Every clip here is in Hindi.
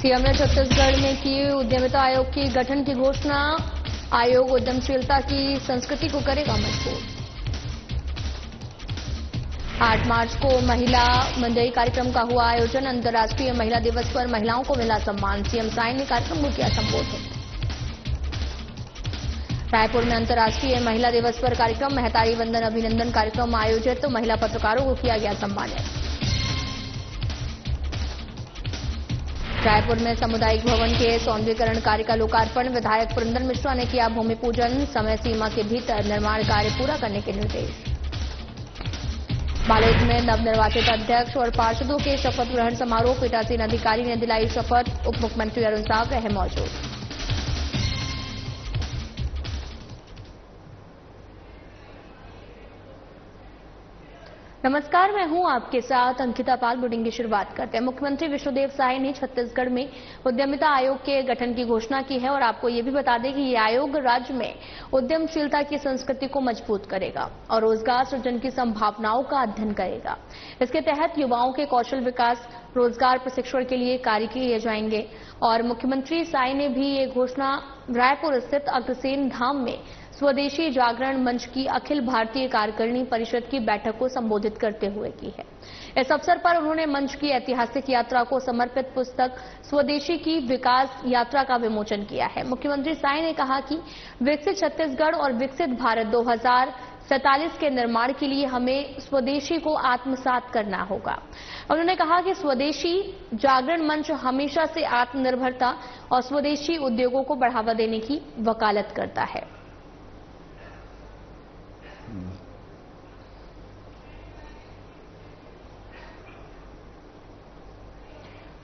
सीएम ने छत्तीसगढ़ में की उद्यमिता आयोग के गठन की घोषणा। आयोग उद्यमशीलता की संस्कृति को करेगा मजबूत। 8 मार्च को महिला मंडई कार्यक्रम का हुआ आयोजन। अंतर्राष्ट्रीय महिला दिवस पर महिलाओं को मिला सम्मान। सीएम साइन ने कार्यक्रम को किया संबोधित। रायपुर में अंतर्राष्ट्रीय महिला दिवस पर कार्यक्रम। महतारी वंदन अभिनंदन कार्यक्रम आयोजित। तो महिला पत्रकारों को किया गया सम्मानित। रायपुर में सामुदायिक भवन के सौंदर्यीकरण कार्य का लोकार्पण। विधायक पुरंदर मिश्रा ने किया भूमि पूजन। समय सीमा के भीतर निर्माण कार्य पूरा करने के निर्देश। बालोद में नवनिर्वाचित अध्यक्ष और पार्षदों के शपथ ग्रहण समारोह। पीठासीन अधिकारी ने दिलाई शपथ। उप मुख्यमंत्री अरुण साव रहे मौजूद। नमस्कार, मैं हूं आपके साथ अंकिता पाल। बुलेटिन की शुरुआत करते हैं। मुख्यमंत्री विष्णुदेव साय ने छत्तीसगढ़ में उद्यमिता आयोग के गठन की घोषणा की है और आपको ये भी बता दें कि ये आयोग राज्य में उद्यमशीलता की संस्कृति को मजबूत करेगा और रोजगार सृजन की संभावनाओं का अध्ययन करेगा। इसके तहत युवाओं के कौशल विकास, रोजगार प्रशिक्षण के लिए कार्य किए जाएंगे। और मुख्यमंत्री साय ने भी ये घोषणा रायपुर स्थित अग्रसेन धाम में स्वदेशी जागरण मंच की अखिल भारतीय कार्यकारिणी परिषद की बैठक को संबोधित करते हुए की है। इस अवसर पर उन्होंने मंच की ऐतिहासिक यात्रा को समर्पित पुस्तक स्वदेशी की विकास यात्रा का विमोचन किया है। मुख्यमंत्री साय ने कहा कि विकसित छत्तीसगढ़ और विकसित भारत 2047 के निर्माण के लिए हमें स्वदेशी को आत्मसात करना होगा। उन्होंने कहा कि स्वदेशी जागरण मंच हमेशा से आत्मनिर्भरता और स्वदेशी उद्योगों को बढ़ावा देने की वकालत करता है।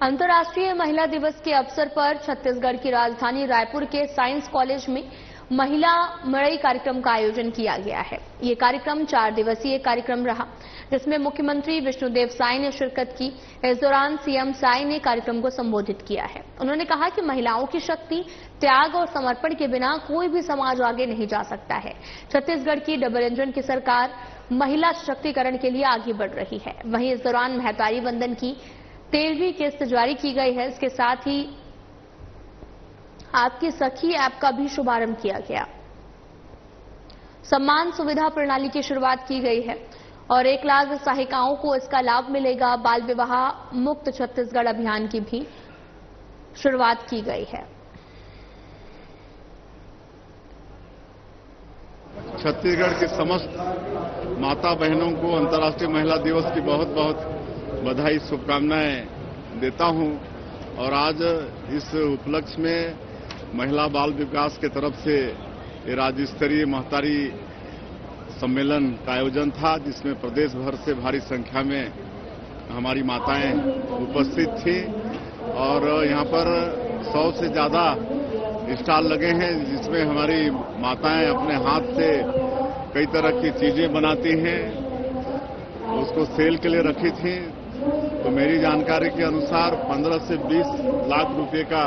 अंतर्राष्ट्रीय महिला दिवस के अवसर पर छत्तीसगढ़ की राजधानी रायपुर के साइंस कॉलेज में महिला मड़ई कार्यक्रम का आयोजन किया गया है। ये कार्यक्रम 4 दिवसीय कार्यक्रम रहा, जिसमें मुख्यमंत्री विष्णुदेव साय ने शिरकत की। इस दौरान सीएम साय ने कार्यक्रम को संबोधित किया है। उन्होंने कहा कि महिलाओं की शक्ति, त्याग और समर्पण के बिना कोई भी समाज आगे नहीं जा सकता है। छत्तीसगढ़ की डबल इंजन की सरकार महिला सशक्तिकरण के लिए आगे बढ़ रही है। वहीं इस दौरान महतारी वंदन की 13वीं किस्त जारी की गई है। इसके साथ ही आपकी सखी ऐप का भी शुभारंभ किया गया। सम्मान सुविधा प्रणाली की शुरुआत की गई है और 1 लाख सहायिकाओं को इसका लाभ मिलेगा। बाल विवाह मुक्त छत्तीसगढ़ अभियान की भी शुरुआत की गई है। छत्तीसगढ़ के समस्त माता बहनों को अंतर्राष्ट्रीय महिला दिवस की बहुत बहुत बधाई, शुभकामनाएं देता हूं। और आज इस उपलक्ष्य में महिला बाल विकास के तरफ से राज्य स्तरीय महतारी सम्मेलन का आयोजन था, जिसमें प्रदेश भर से भारी संख्या में हमारी माताएं उपस्थित थी। और यहां पर 100 से ज्यादा स्टॉल लगे हैं, जिसमें हमारी माताएं अपने हाथ से कई तरह की चीजें बनाती हैं, उसको सेल के लिए रखी थी। तो मेरी जानकारी के अनुसार 15 से 20 लाख रुपए का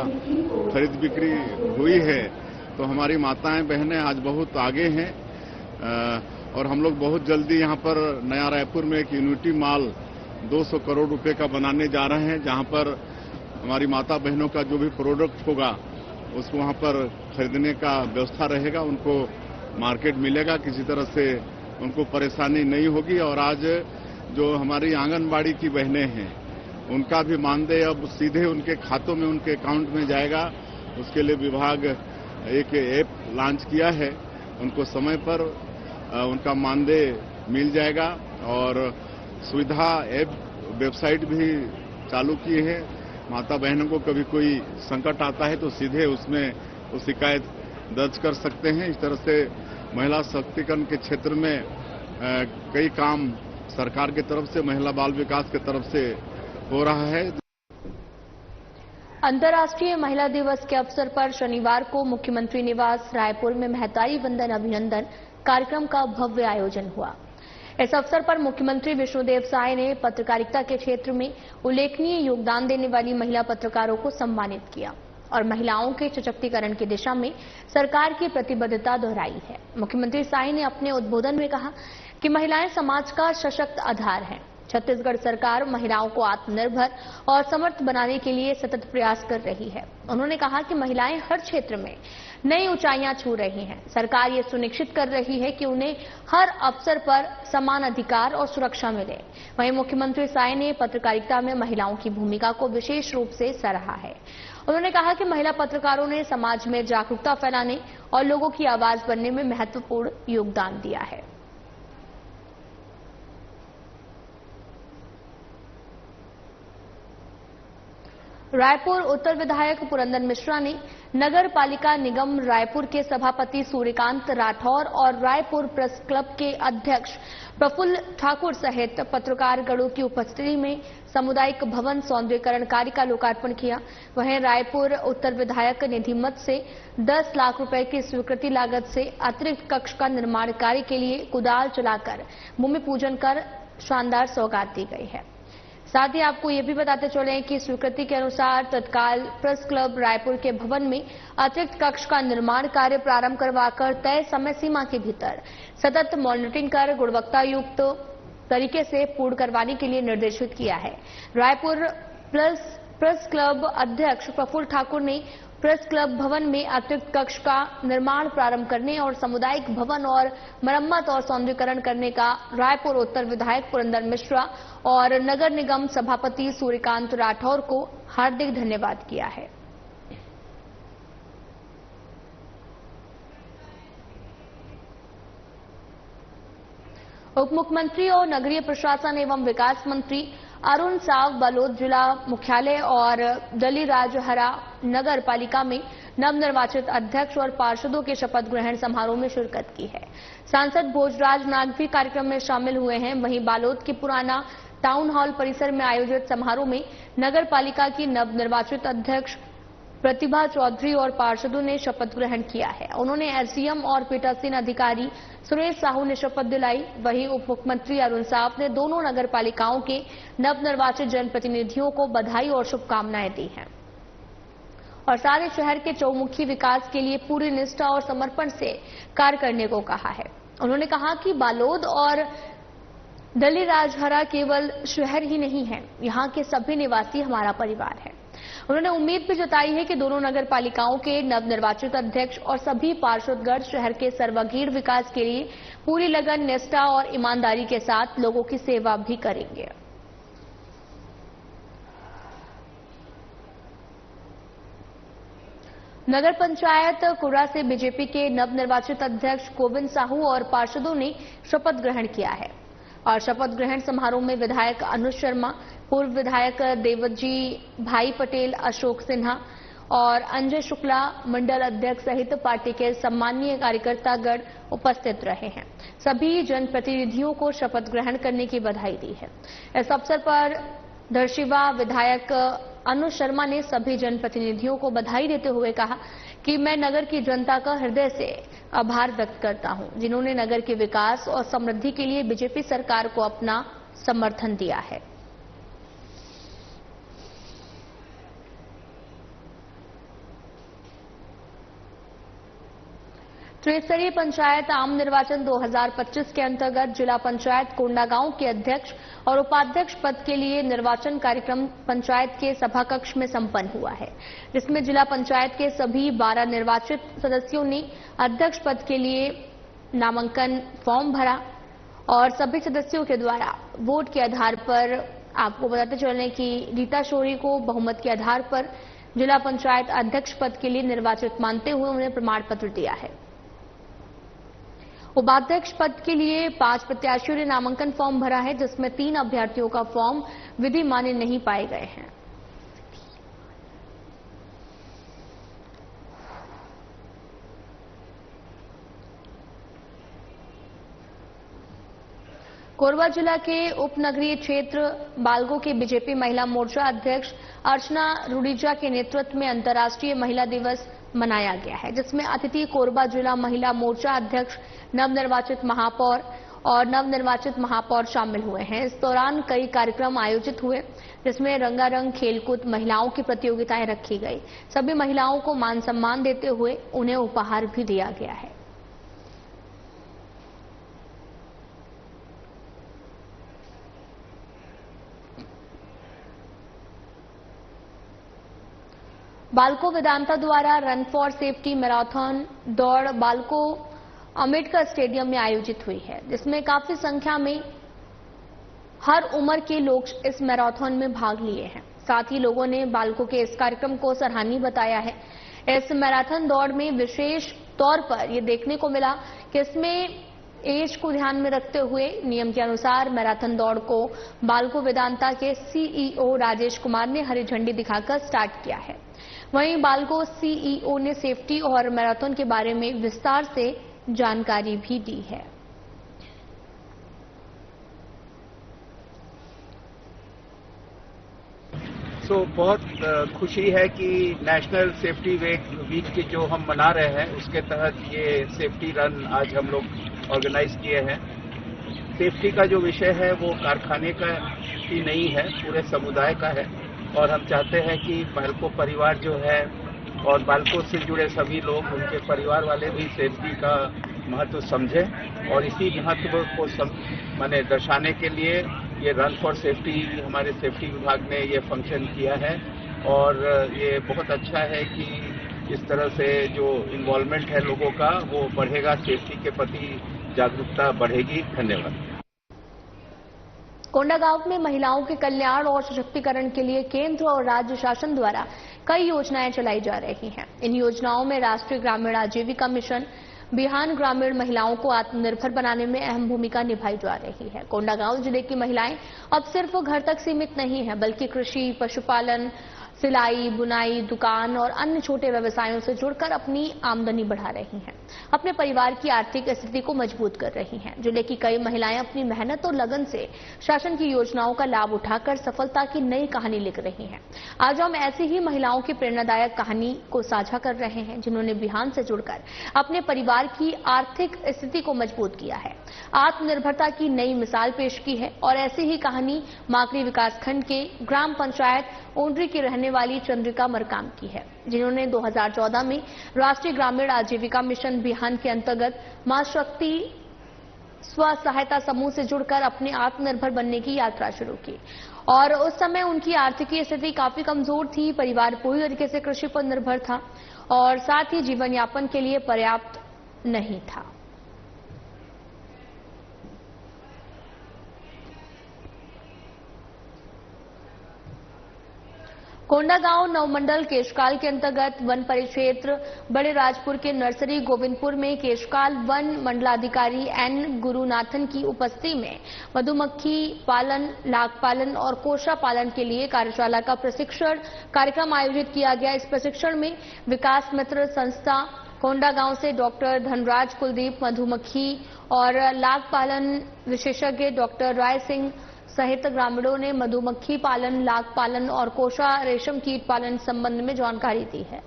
खरीद बिक्री हुई है। तो हमारी माताएं बहनें आज बहुत आगे हैं और हम लोग बहुत जल्दी यहां पर नया रायपुर में एक यूनिटी मॉल 200 करोड़ रुपए का बनाने जा रहे हैं, जहां पर हमारी माता बहनों का जो भी प्रोडक्ट होगा उसको वहां पर खरीदने का व्यवस्था रहेगा। उनको मार्केट मिलेगा, किसी तरह से उनको परेशानी नहीं होगी। और आज जो हमारी आंगनबाड़ी की बहनें हैं, उनका भी मानदेय अब सीधे उनके खातों में, उनके अकाउंट में जाएगा। उसके लिए विभाग एक ऐप लॉन्च किया है, उनको समय पर उनका मानदेय मिल जाएगा। और सुविधा ऐप वेबसाइट भी चालू की है। माता बहनों को कभी कोई संकट आता है तो सीधे उसमें वो शिकायत दर्ज कर सकते हैं। इस तरह से महिला सशक्तिकरण के क्षेत्र में कई काम सरकार की तरफ से, महिला बाल विकास की तरफ से हो रहा है। अंतर्राष्ट्रीय महिला दिवस के अवसर पर शनिवार को मुख्यमंत्री निवास रायपुर में महतारी वंदन अभिनंदन कार्यक्रम का भव्य आयोजन हुआ। इस अवसर पर मुख्यमंत्री विष्णुदेव साय ने पत्रकारिता के क्षेत्र में उल्लेखनीय योगदान देने वाली महिला पत्रकारों को सम्मानित किया और महिलाओं के सशक्तिकरण की दिशा में सरकार की प्रतिबद्धता दोहराई है। मुख्यमंत्री साय ने अपने उद्बोधन में कहा कि महिलाएं समाज का सशक्त आधार हैं। छत्तीसगढ़ सरकार महिलाओं को आत्मनिर्भर और समर्थ बनाने के लिए सतत प्रयास कर रही है। उन्होंने कहा कि महिलाएं हर क्षेत्र में नई ऊंचाइयां छू रही हैं। सरकार ये सुनिश्चित कर रही है कि उन्हें हर अवसर पर समान अधिकार और सुरक्षा मिले। वहीं मुख्यमंत्री साय ने पत्रकारिता में महिलाओं की भूमिका को विशेष रूप से सराहा है। उन्होंने कहा कि महिला पत्रकारों ने समाज में जागरूकता फैलाने और लोगों की आवाज बनने में महत्वपूर्ण योगदान दिया है। रायपुर उत्तर विधायक पुरंदर मिश्रा ने नगर पालिका निगम रायपुर के सभापति सूर्यकांत राठौर और रायपुर प्रेस क्लब के अध्यक्ष प्रफुल्ल ठाकुर सहित पत्रकारगणों की उपस्थिति में सामुदायिक भवन सौंदर्यीकरण कार्य का लोकार्पण किया। वहीं रायपुर उत्तर विधायक निधि मद से 10 लाख रुपए की स्वीकृति लागत से अतिरिक्त कक्ष का निर्माण कार्य के लिए कुदाल चलाकर भूमि पूजन कर शानदार सौगात दी गई है। साथ ही आपको ये भी बताते चले कि स्वीकृति के अनुसार तत्काल प्रेस क्लब रायपुर के भवन में अतिरिक्त कक्ष का निर्माण कार्य प्रारंभ करवाकर तय समय सीमा के भीतर सतत मॉनिटरिंग कर गुणवत्ता युक्त तरीके से पूर्ण करवाने के लिए निर्देशित किया है। रायपुर प्रेस क्लब अध्यक्ष प्रफुल्ल ठाकुर ने प्रेस क्लब भवन में अतिरिक्त कक्ष का निर्माण प्रारंभ करने और सामुदायिक भवन और मरम्मत और सौंदर्यीकरण करने का रायपुर उत्तर विधायक पुरंदर मिश्रा और नगर निगम सभापति सूर्यकांत राठौर को हार्दिक धन्यवाद किया है। उप मुख्यमंत्री और नगरीय प्रशासन एवं विकास मंत्री अरुण साव बालोद जिला मुख्यालय और दलीराजहरा नगर पालिका में नवनिर्वाचित अध्यक्ष और पार्षदों के शपथ ग्रहण समारोह में शिरकत की है। सांसद भोजराज नाग भी कार्यक्रम में शामिल हुए हैं। वहीं बालोद के पुराना टाउन हॉल परिसर में आयोजित समारोह में नगर पालिका की नवनिर्वाचित अध्यक्ष प्रतिभा चौधरी और पार्षदों ने शपथ ग्रहण किया है। उन्होंने एसडीएम और पीठासीन अधिकारी सुरेश साहू ने शपथ दिलाई। वहीं उप मुख्यमंत्री अरुण साव ने दोनों नगर पालिकाओं के नवनिर्वाचित जनप्रतिनिधियों को बधाई और शुभकामनाएं दी हैं और सारे शहर के चौमुखी विकास के लिए पूरी निष्ठा और समर्पण से कार्य करने को कहा है। उन्होंने कहा कि बालोद और दलीराजहरा केवल शहर ही नहीं है, यहाँ के सभी निवासी हमारा परिवार है। उन्होंने उम्मीद भी जताई है कि दोनों नगर पालिकाओं के नवनिर्वाचित अध्यक्ष और सभी पार्षदगण शहर के सर्वांगीण विकास के लिए पूरी लगन, निष्ठा और ईमानदारी के साथ लोगों की सेवा भी करेंगे। नगर पंचायत कुर्रा से बीजेपी के नवनिर्वाचित अध्यक्ष गोविंद साहू और पार्षदों ने शपथ ग्रहण किया है और शपथ ग्रहण समारोह में विधायक अनुज शर्मा, पूर्व विधायक देवजी भाई पटेल, अशोक सिन्हा और अंजय शुक्ला मंडल अध्यक्ष सहित पार्टी के सम्मानीय कार्यकर्तागण उपस्थित रहे हैं। सभी जनप्रतिनिधियों को शपथ ग्रहण करने की बधाई दी है। इस अवसर पर दर्शिवा विधायक अनुज शर्मा ने सभी जनप्रतिनिधियों को बधाई देते हुए कहा कि मैं नगर की जनता का हृदय से आभार व्यक्त करता हूं, जिन्होंने नगर के विकास और समृद्धि के लिए बीजेपी सरकार को अपना समर्थन दिया है। त्रिस्तरीय पंचायत आम निर्वाचन 2025 के अंतर्गत जिला पंचायत कोंडागांव के अध्यक्ष और उपाध्यक्ष पद के लिए निर्वाचन कार्यक्रम पंचायत के सभाकक्ष में संपन्न हुआ है, जिसमें जिला पंचायत के सभी 12 निर्वाचित सदस्यों ने अध्यक्ष पद के लिए नामांकन फॉर्म भरा और सभी सदस्यों के द्वारा वोट के आधार पर आपको बताते चलें कि रीता शोरी को बहुमत के आधार पर जिला पंचायत अध्यक्ष पद के लिए निर्वाचित मानते हुए उन्हें प्रमाण पत्र दिया है। उपाध्यक्ष पद के लिए 5 प्रत्याशियों ने नामांकन फॉर्म भरा है, जिसमें 3 अभ्यर्थियों का फॉर्म विधि मान्य नहीं पाए गए हैं। कोरबा जिला के उपनगरीय क्षेत्र बालगो के बीजेपी महिला मोर्चा अध्यक्ष अर्चना रुडीजा के नेतृत्व में अंतर्राष्ट्रीय महिला दिवस मनाया गया है, जिसमें अतिथि कोरबा जिला महिला मोर्चा अध्यक्ष, नवनिर्वाचित महापौर और नवनिर्वाचित महापौर शामिल हुए हैं। इस दौरान कई कार्यक्रम आयोजित हुए, जिसमें रंगारंग खेलकूद, महिलाओं की प्रतियोगिताएं रखी गई। सभी महिलाओं को मान सम्मान देते हुए उन्हें उपहार भी दिया गया है। बालको वेदांता द्वारा रन फॉर सेफ्टी मैराथन दौड़ बालको अंबेडकर स्टेडियम में आयोजित हुई है, जिसमें काफी संख्या में हर उम्र के लोग इस मैराथन में भाग लिए हैं। साथ ही लोगों ने बालको के इस कार्यक्रम को सराहनीय बताया है। इस मैराथन दौड़ में विशेष तौर पर यह देखने को मिला कि इसमें एज को ध्यान में रखते हुए नियम के अनुसार मैराथन दौड़ को बालको वेदांता के सीईओ राजेश कुमार ने हरी झंडी दिखाकर स्टार्ट किया है। वहीं बालको सीईओ ने सेफ्टी और मैराथन के बारे में विस्तार से जानकारी भी दी है। बहुत खुशी है कि नेशनल सेफ्टी वीक की जो हम मना रहे हैं उसके तहत ये सेफ्टी रन आज हम लोग ऑर्गेनाइज किए हैं। सेफ्टी का जो विषय है वो कारखाने का ही नहीं है, पूरे समुदाय का है और हम चाहते हैं कि बालको परिवार जो है और बालको से जुड़े सभी लोग, उनके परिवार वाले भी सेफ्टी का महत्व समझें और इसी महत्व को दर्शाने के लिए ये रन फॉर सेफ्टी हमारे सेफ्टी विभाग ने ये फंक्शन किया है और ये बहुत अच्छा है कि इस तरह से जो इन्वॉल्वमेंट है लोगों का वो बढ़ेगा, सेफ्टी के प्रति जागरूकता बढ़ेगी। धन्यवाद। कोंडागांव में महिलाओं के कल्याण और सशक्तिकरण के लिए केंद्र और राज्य शासन द्वारा कई योजनाएं चलाई जा रही हैं। इन योजनाओं में राष्ट्रीय ग्रामीण आजीविका मिशन बिहान ग्रामीण महिलाओं को आत्मनिर्भर बनाने में अहम भूमिका निभाई जा रही है। कोंडागांव जिले की महिलाएं अब सिर्फ घर तक सीमित नहीं है, बल्कि कृषि, पशुपालन, सिलाई, बुनाई, दुकान और अन्य छोटे व्यवसायों से जुड़कर अपनी आमदनी बढ़ा रही हैं, अपने परिवार की आर्थिक स्थिति को मजबूत कर रही हैं। जिले की कई महिलाएं अपनी मेहनत और लगन से शासन की योजनाओं का लाभ उठाकर सफलता की नई कहानी लिख रही हैं। आज हम ऐसी ही महिलाओं की प्रेरणादायक कहानी को साझा कर रहे हैं, जिन्होंने बिहान से जुड़कर अपने परिवार की आर्थिक स्थिति को मजबूत किया है, आत्मनिर्भरता की नई मिसाल पेश की है। और ऐसी ही कहानी माकड़ी विकासखंड के ग्राम पंचायत ओंड्री की रहने वाली चंद्रिका मरकाम की है, जिन्होंने 2014 में राष्ट्रीय ग्रामीण आजीविका मिशन बिहान के अंतर्गत मां शक्ति स्व सहायता समूह से जुड़कर अपने आत्मनिर्भर बनने की यात्रा शुरू की। और उस समय उनकी आर्थिक स्थिति काफी कमजोर थी, परिवार पूरी तरीके से कृषि पर निर्भर था और साथ ही जीवन यापन के लिए पर्याप्त नहीं था। कोंडागांव नवमंडल केशकाल के अंतर्गत वन परिक्षेत्र बड़े राजपुर के नर्सरी गोविंदपुर में केशकाल वन मंडलाधिकारी एन गुरुनाथन की उपस्थिति में मधुमक्खी पालन, लाख पालन और कोशा पालन के लिए कार्यशाला का प्रशिक्षण कार्यक्रम आयोजित किया गया। इस प्रशिक्षण में विकास मित्र संस्था कोंडागांव से डॉक्टर धनराज कुलदीप, मधुमक्खी और लाख पालन विशेषज्ञ डॉक्टर राय सिंह सहित ग्रामीणों ने मधुमक्खी पालन, लाख पालन और कोशा रेशम कीट पालन संबंध में जानकारी दी है।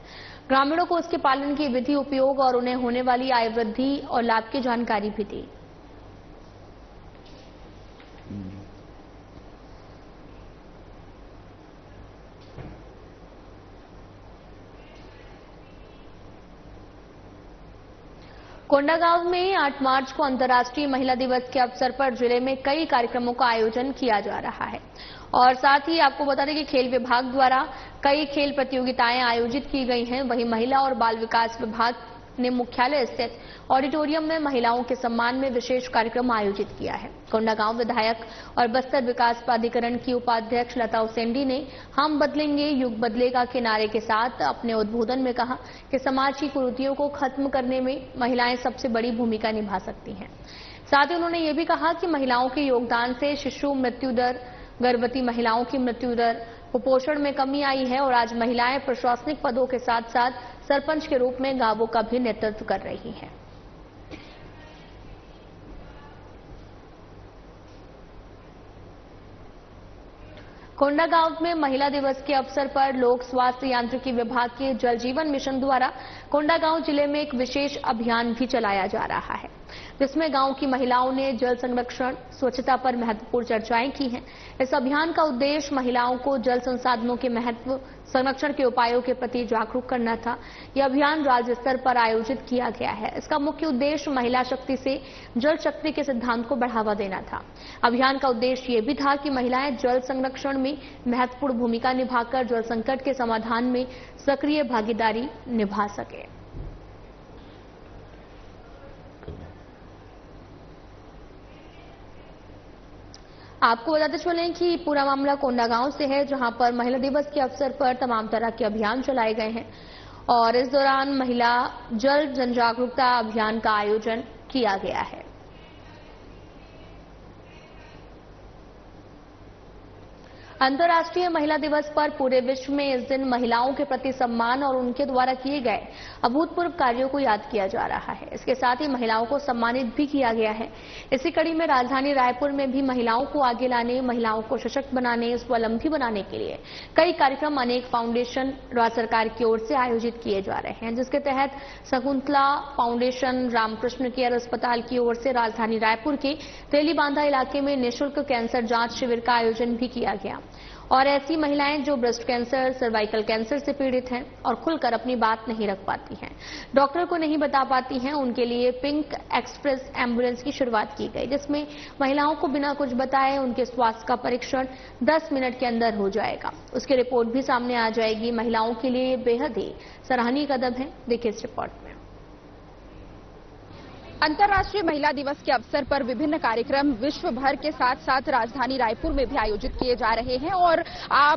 ग्रामीणों को उसके पालन की विधि, उपयोग और उन्हें होने वाली आय वृद्धि और लाभ की जानकारी भी दी। कोंडागांव में 8 मार्च को अंतर्राष्ट्रीय महिला दिवस के अवसर पर जिले में कई कार्यक्रमों का आयोजन किया जा रहा है और साथ ही आपको बता दें कि खेल विभाग द्वारा कई खेल प्रतियोगिताएं आयोजित की गई हैं। वहीं महिला और बाल विकास विभाग ने मुख्यालय स्थित ऑडिटोरियम में महिलाओं के सम्मान में विशेष कार्यक्रम आयोजित किया है। कोंडागांव विधायक और बस्तर विकास प्राधिकरण की उपाध्यक्ष लता उसेंडी ने हम बदलेंगे युग बदलेगा के नारे के साथ अपने उद्बोधन में कहा कि समाज की कुरीतियों को खत्म करने में महिलाएं सबसे बड़ी भूमिका निभा सकती हैं। साथ ही उन्होंने ये भी कहा कि महिलाओं के योगदान से शिशु मृत्यु दर, गर्भवती महिलाओं की मृत्यु दर, कुपोषण में कमी आई है और आज महिलाएं प्रशासनिक पदों के साथ साथ सरपंच के रूप में गांवों का भी नेतृत्व कर रही हैं। कोंडागांव में महिला दिवस के अवसर पर लोक स्वास्थ्य यांत्रिकी विभाग के जल जीवन मिशन द्वारा कोंडागांव जिले में एक विशेष अभियान भी चलाया जा रहा है। जिसमें गांव की महिलाओं ने जल संरक्षण, स्वच्छता पर महत्वपूर्ण चर्चाएं की हैं। इस अभियान का उद्देश्य महिलाओं को जल संसाधनों के महत्व, संरक्षण के उपायों के प्रति जागरूक करना था। यह अभियान राज्य स्तर पर आयोजित किया गया है। इसका मुख्य उद्देश्य महिला शक्ति से जल शक्ति के सिद्धांत को बढ़ावा देना था। अभियान का उद्देश्य यह भी था कि महिलाएं जल संरक्षण में महत्वपूर्ण भूमिका निभाकर जल संकट के समाधान में सक्रिय भागीदारी निभा सके। आपको बताते चलें कि पूरा मामला कोंडागांव से है, जहां पर महिला दिवस के अवसर पर तमाम तरह के अभियान चलाए गए हैं और इस दौरान महिला जल जन जागरूकता अभियान का आयोजन किया गया है। अंतर्राष्ट्रीय महिला दिवस पर पूरे विश्व में इस दिन महिलाओं के प्रति सम्मान और उनके द्वारा किए गए अभूतपूर्व कार्यों को याद किया जा रहा है। इसके साथ ही महिलाओं को सम्मानित भी किया गया है। इसी कड़ी में राजधानी रायपुर में भी महिलाओं को आगे लाने, महिलाओं को सशक्त बनाने, स्वावलंबी बनाने के लिए कई कार्यक्रम अनेक फाउंडेशन राज्य सरकार की ओर से आयोजित किए जा रहे हैं, जिसके तहत शकुंतला फाउंडेशन, रामकृष्ण केयर अस्पताल की ओर से राजधानी रायपुर के तेलीबांधा इलाके में निःशुल्क कैंसर जांच शिविर का आयोजन भी किया गया। और ऐसी महिलाएं जो ब्रेस्ट कैंसर, सर्वाइकल कैंसर से पीड़ित हैं और खुलकर अपनी बात नहीं रख पाती हैं, डॉक्टर को नहीं बता पाती हैं, उनके लिए पिंक एक्सप्रेस एम्बुलेंस की शुरुआत की गई, जिसमें महिलाओं को बिना कुछ बताए उनके स्वास्थ्य का परीक्षण 10 मिनट के अंदर हो जाएगा। उसकी रिपोर्ट भी सामने आ जाएगी। महिलाओं के लिए बेहद ही सराहनीय कदम है। देखिए इस रिपोर्ट में। अंतर्राष्ट्रीय महिला दिवस के अवसर पर विभिन्न कार्यक्रम विश्व भर के साथ साथ राजधानी रायपुर में भी आयोजित किए जा रहे हैं और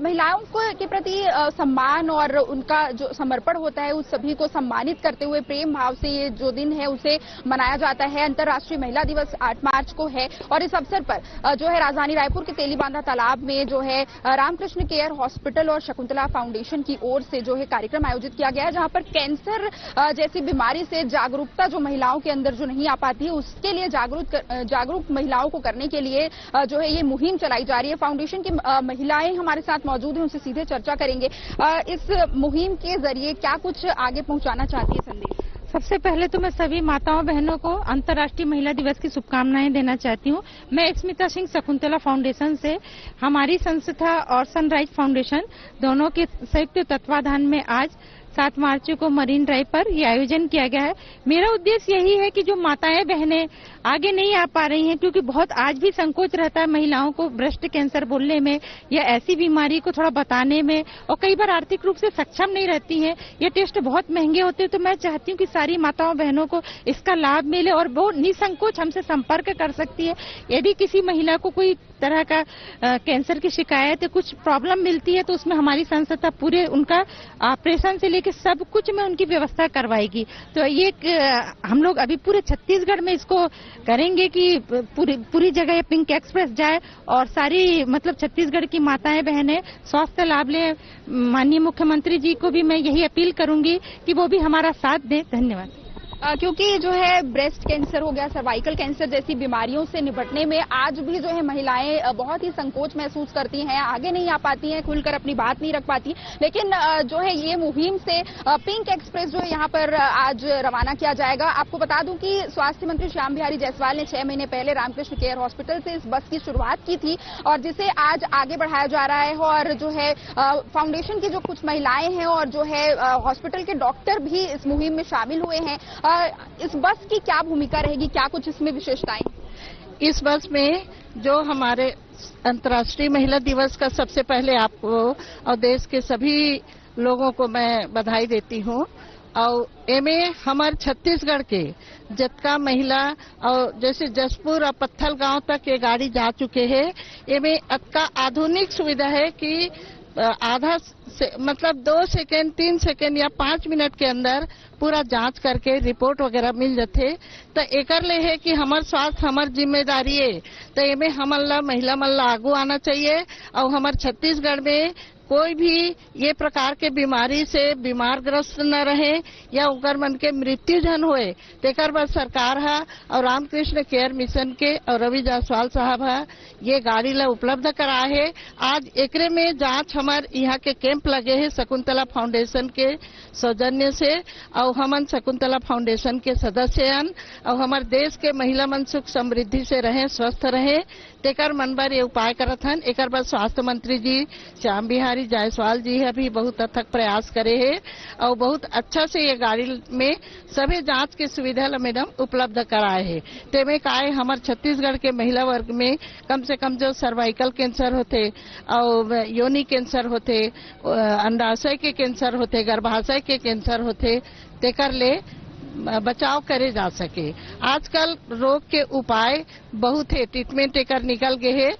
महिलाओं के प्रति सम्मान और उनका जो समर्पण होता है उस सभी को सम्मानित करते हुए प्रेम भाव से ये जो दिन है उसे मनाया जाता है। अंतर्राष्ट्रीय महिला दिवस 8 मार्च को है और इस अवसर पर जो है राजधानी रायपुर के तेलीबांधा तालाब में जो है रामकृष्ण केयर हॉस्पिटल और शकुंतला फाउंडेशन की ओर से जो है कार्यक्रम आयोजित किया गया है, जहां पर कैंसर जैसी बीमारी से जागरूकता जो महिलाओं के अंदर जो नहीं आ पाती है उसके लिए जागरूक महिलाओं को करने के लिए जो है ये मुहिम चलाई जा रही है। फाउंडेशन की महिलाएं हमारे साथ मौजूद हैं, उनसे सीधे चर्चा करेंगे। इस मुहिम के जरिए क्या कुछ आगे पहुंचाना चाहती है संदेश? सबसे पहले तो मैं सभी माताओं बहनों को अंतर्राष्ट्रीय महिला दिवस की शुभकामनाएं देना चाहती हूं। मैं स्मिता सिंह शकुंतला फाउंडेशन से, हमारी संस्था और सनराइज फाउंडेशन दोनों के संयुक्त तत्वाधान में आज 7 मार्च को मरीन ड्राइव पर यह आयोजन किया गया है। मेरा उद्देश्य यही है कि जो माताएं बहनें आगे नहीं आ पा रही हैं, क्योंकि बहुत आज भी संकोच रहता है महिलाओं को ब्रेस्ट कैंसर बोलने में या ऐसी बीमारी को थोड़ा बताने में, और कई बार आर्थिक रूप से सक्षम नहीं रहती हैं। ये टेस्ट बहुत महंगे होते हैं। तो मैं चाहती हूँ कि सारी माताओं बहनों को इसका लाभ मिले और वो निसंकोच हमसे संपर्क कर सकती है। यदि किसी महिला को कोई तरह का कैंसर की शिकायत या कुछ प्रॉब्लम मिलती है तो उसमें हमारी संस्था पूरे उनका ऑपरेशन से लेकर सब कुछ में उनकी व्यवस्था करवाएगी। तो ये हम लोग अभी पूरे छत्तीसगढ़ में इसको करेंगे कि पूरी जगह पिंक एक्सप्रेस जाए और सारी मतलब छत्तीसगढ़ की माताएं बहनें स्वास्थ्य लाभ लें। माननीय मुख्यमंत्री जी को भी मैं यही अपील करूंगी कि वो भी हमारा साथ दें। धन्यवाद। क्योंकि जो है ब्रेस्ट कैंसर हो गया, सर्वाइकल कैंसर जैसी बीमारियों से निपटने में आज भी जो है महिलाएं बहुत ही संकोच महसूस करती हैं, आगे नहीं आ पाती हैं, खुलकर अपनी बात नहीं रख पाती। लेकिन जो है ये मुहिम से पिंक एक्सप्रेस जो है यहाँ पर आज रवाना किया जाएगा। आपको बता दूं कि स्वास्थ्य मंत्री श्याम बिहारी जायसवाल ने 6 महीने पहले रामकृष्ण केयर हॉस्पिटल से इस बस की शुरुआत की थी और जिसे आज आगे बढ़ाया जा रहा है। और जो है फाउंडेशन की जो कुछ महिलाएं हैं और जो है हॉस्पिटल के डॉक्टर भी इस मुहिम में शामिल हुए हैं। इस बस की क्या भूमिका रहेगी, क्या कुछ इसमें विशेषताएं? इस बस में जो हमारे अंतर्राष्ट्रीय महिला दिवस का सबसे पहले आपको और देश के सभी लोगों को मैं बधाई देती हूँ। और एमे हमारे छत्तीसगढ़ के जतका महिला और जैसे जसपुर और पत्थल गांव तक ये गाड़ी जा चुके हैं। एमे अतका आधुनिक सुविधा है कि आधा से मतलब 2 सेकेंड 3 सेकेंड या 5 मिनट के अंदर पूरा जांच करके रिपोर्ट वगैरह मिल जाते। तो एकर ले है कि हमार स्वास्थ्य हमार जिम्मेदारी है। तो एमे हमन ला महिला मन ला आगू आना चाहिए और हमार छत्तीसगढ़ में कोई भी ये प्रकार के बीमारी से बीमारग्रस्त न रहे या उनकर मन के मृत्यु जन होए तेकर बर सरकार है और रामकृष्ण केयर मिशन के और रवि जायसवाल साहब है ये गाड़ी ला उपलब्ध कराए है। आज एकरे में जांच हमार यहाँ के कैंप लगे है शकुंतला फाउंडेशन के सौजन्य से और हमन शकुंतला फाउंडेशन के सदस्यन और हमार देश के महिला मन सुख समृद्धि से रहे स्वस्थ रहे तेकर मन बर ये उपाय करत हन। एकर बाद स्वास्थ्य मंत्री जी श्याम बिहारी जायसवाल जी है भी बहुत अथक प्रयास करे है और बहुत अच्छा से ये गाड़ी में सभी जांच की सुविधा ला मैडम उपलब्ध कराए है। तेमे काय हमार छत्तीसगढ़ के महिला वर्ग में कम से कम जो सर्वाइकल कैंसर होते और योनि कैंसर होते अंडाशय के कैंसर होते गर्भाशय के कैंसर होते तेकर ले बचाव करे जा सके। आजकल रोग के उपाय बहुत है, ट्रीटमेंट एकर निकल गए है,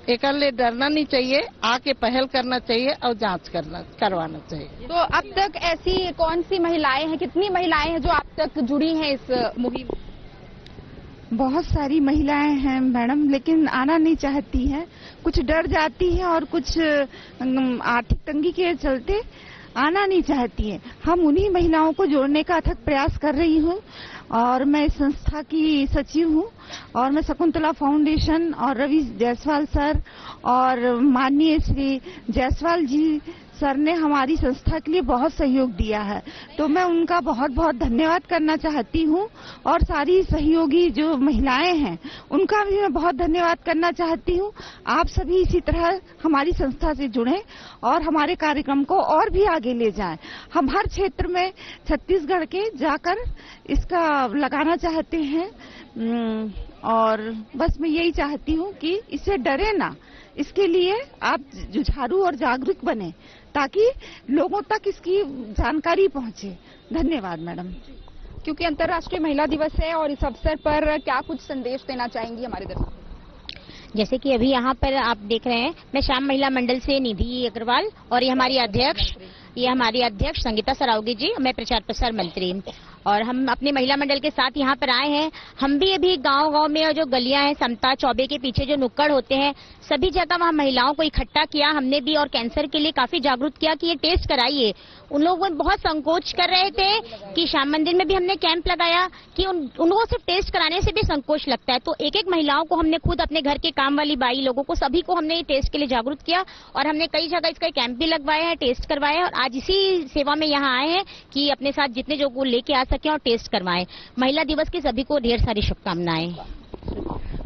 एकर ले डरना नहीं चाहिए, आके पहल करना चाहिए और जांच करवाना चाहिए। तो अब तक ऐसी कौन सी महिलाएं हैं, कितनी महिलाएं हैं जो अब तक जुड़ी हैं इस मुहिम? बहुत सारी महिलाएं हैं मैडम, लेकिन आना नहीं चाहती हैं, कुछ डर जाती हैं और कुछ आर्थिक तंगी के चलते आना नहीं चाहती हैं। हम उन्हीं महिलाओं को जोड़ने का अथक प्रयास कर रही हूँ और मैं इस संस्था की सचिव हूँ और मैं शकुंतला फाउंडेशन और रवि जायसवाल सर और माननीय श्री जायसवाल जी सर ने हमारी संस्था के लिए बहुत सहयोग दिया है, तो मैं उनका बहुत बहुत धन्यवाद करना चाहती हूँ और सारी सहयोगी जो महिलाएं हैं उनका भी मैं बहुत धन्यवाद करना चाहती हूँ। आप सभी इसी तरह हमारी संस्था से जुड़ें और हमारे कार्यक्रम को और भी आगे ले जाएं। हम हर क्षेत्र में छत्तीसगढ़ के जाकर इसका लगाना चाहते हैं और बस मैं यही चाहती हूँ कि इससे डरे ना, इसके लिए आप जुझारू और जागरूक बने ताकि लोगों तक इसकी जानकारी पहुंचे। धन्यवाद मैडम। क्योंकि अंतर्राष्ट्रीय महिला दिवस है और इस अवसर पर क्या कुछ संदेश देना चाहेंगी हमारे दर्शकों? जैसे कि अभी यहाँ पर आप देख रहे हैं, मैं श्याम महिला मंडल से निधि अग्रवाल और ये हमारी अध्यक्ष संगीता सरावगी जी, मैं प्रचार प्रसार मंत्री और हम अपने महिला मंडल के साथ यहाँ पर आए हैं। हम भी अभी गांव-गांव में जो गलियां हैं, समता चौबे के पीछे जो नुक्कड़ होते हैं, सभी जगह वहाँ महिलाओं को इकट्ठा किया हमने भी और कैंसर के लिए काफी जागरूक किया कि ये टेस्ट कराइए। उन लोगों बहुत संकोच कर रहे थे कि श्याम मंदिर में भी हमने कैंप लगाया कि उनको सिर्फ टेस्ट कराने से भी संकोच लगता है, तो एक एक महिलाओं को हमने खुद अपने घर के काम वाली बाई लोगों को सभी को हमने टेस्ट के लिए जागरूक किया और हमने कई जगह इसका कैंप भी लगवाया है, टेस्ट करवाया है और आज इसी सेवा में यहाँ आए हैं कि अपने साथ जितने जो को लेके आ सके और टेस्ट करवाएं। महिला दिवस की सभी को ढेर सारी शुभकामनाएं।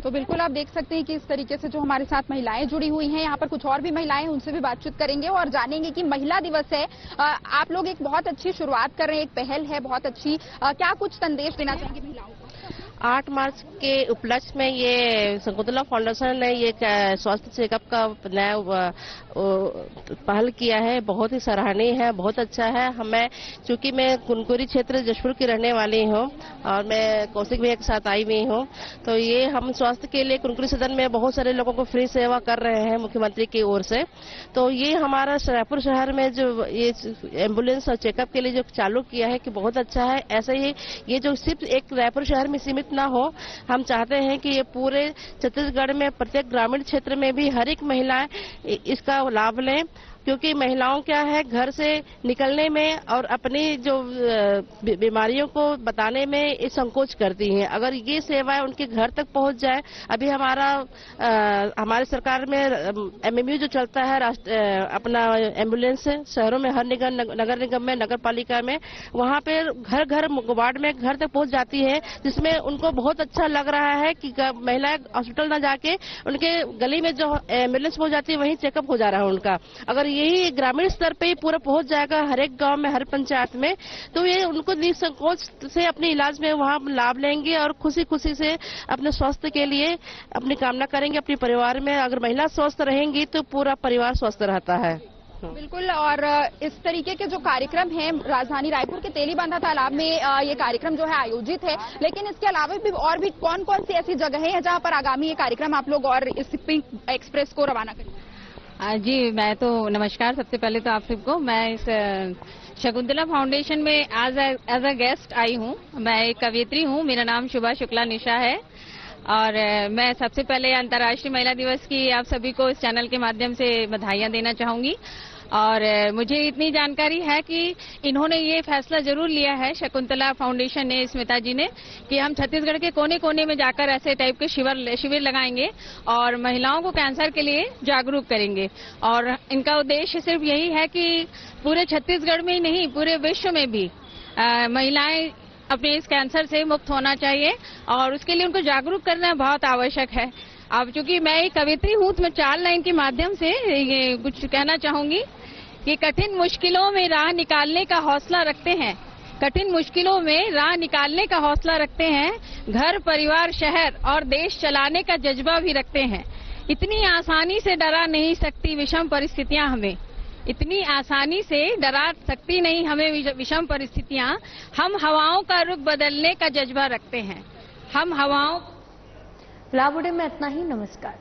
तो बिल्कुल आप देख सकते हैं कि इस तरीके से जो हमारे साथ महिलाएं जुड़ी हुई हैं, यहाँ पर कुछ और भी महिलाएं हैं, उनसे भी बातचीत करेंगे और जानेंगे कि महिला दिवस है, आप लोग एक बहुत अच्छी शुरुआत कर रहे हैं, एक पहल है बहुत अच्छी, क्या कुछ संदेश देना चाहेंगे महिलाओं को? 8 मार्च के उपलक्ष्य में ये शकुंतला फाउंडेशन ने ये स्वास्थ्य चेकअप का नया पहल किया है, बहुत ही सराहनीय है, बहुत अच्छा है। हमें चूंकि मैं कुनकुरी क्षेत्र जशपुर की रहने वाली हूँ और मैं कौशिक भैया के साथ आई हुई हूँ, तो ये हम स्वास्थ्य के लिए कुनकुरी सदन में बहुत सारे लोगों को फ्री सेवा कर रहे हैं मुख्यमंत्री की ओर से। तो ये हमारा रायपुर शहर में जो ये एम्बुलेंस और चेकअप के लिए जो चालू किया है कि बहुत अच्छा है। ऐसे ही ये जो सिर्फ एक रायपुर शहर में सीमित ना हो, हम चाहते हैं कि ये पूरे छत्तीसगढ़ में प्रत्येक ग्रामीण क्षेत्र में भी हर एक महिला इसका लाभ लें, क्योंकि महिलाओं क्या है घर से निकलने में और अपनी जो बीमारियों को बताने में संकोच करती हैं। अगर ये सेवाएं उनके घर तक पहुंच जाए, अभी हमारे सरकार में एमएमयू जो चलता है अपना एम्बुलेंस शहरों में हर नगर निगम में नगर पालिका में, वहां पे घर घर वार्ड में घर तक पहुंच जाती है, जिसमें उनको बहुत अच्छा लग रहा है कि महिलाएं हॉस्पिटल न जाके उनके गली में जो एम्बुलेंस पहुंच जाती है वहीं चेकअप हो जा रहा है उनका। अगर यही ग्रामीण स्तर पे ही पूरा पहुंच जाएगा हर एक गांव में, हर पंचायत में, तो ये उनको निसंकोच से अपने इलाज में वहां लाभ लेंगे और खुशी खुशी से अपने स्वास्थ्य के लिए अपनी कामना करेंगे अपने परिवार में। अगर महिला स्वस्थ रहेंगी तो पूरा परिवार स्वस्थ रहता है। बिल्कुल, और इस तरीके के जो कार्यक्रम हैं राजधानी रायपुर के तेलीबांधा तालाब में ये कार्यक्रम जो है आयोजित है, लेकिन इसके अलावा भी और भी कौन कौन सी ऐसी जगहें हैं जहां पर आगामी ये कार्यक्रम आप लोग और इस पिंक एक्सप्रेस को रवाना करेंगे? जी, मैं तो नमस्कार सबसे पहले तो आप सबको। मैं इस शकुंतला फाउंडेशन में एज अ गेस्ट आई हूँ। मैं एक कवियत्री हूँ, मेरा नाम शुभा शुक्ला निशा है और मैं सबसे पहले अंतर्राष्ट्रीय महिला दिवस की आप सभी को इस चैनल के माध्यम से बधाइयाँ देना चाहूंगी। और मुझे इतनी जानकारी है कि इन्होंने ये फैसला जरूर लिया है, शकुंतला फाउंडेशन ने, स्मिता जी ने, कि हम छत्तीसगढ़ के कोने कोने में जाकर ऐसे टाइप के शिविर लगाएंगे और महिलाओं को कैंसर के लिए जागरूक करेंगे। और इनका उद्देश्य सिर्फ यही है कि पूरे छत्तीसगढ़ में ही नहीं, पूरे विश्व में भी महिलाएं अपने इस कैंसर से मुक्त होना चाहिए और उसके लिए उनको जागरूक करना बहुत आवश्यक है। अब चूंकि मैं एक कवित्री हूं तो मैं 4 लाइन के माध्यम से ये कुछ कहना चाहूंगी कि कठिन मुश्किलों में राह निकालने का हौसला रखते हैं, कठिन मुश्किलों में राह निकालने का हौसला रखते हैं, घर परिवार शहर और देश चलाने का जज्बा भी रखते हैं। इतनी आसानी से डरा नहीं सकती विषम परिस्थितियां हमें, इतनी आसानी से डरा सकती नहीं हमें विषम परिस्थितियां। हम हवाओं का रुख बदलने का जज्बा रखते हैं, हम हवाओं। लाबुडे में इतना ही। नमस्कार।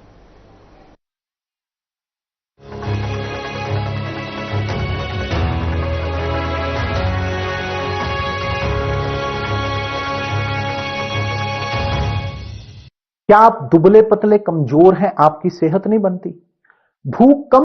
क्या आप दुबले पतले कमजोर हैं, आपकी सेहत नहीं बनती? भूख कम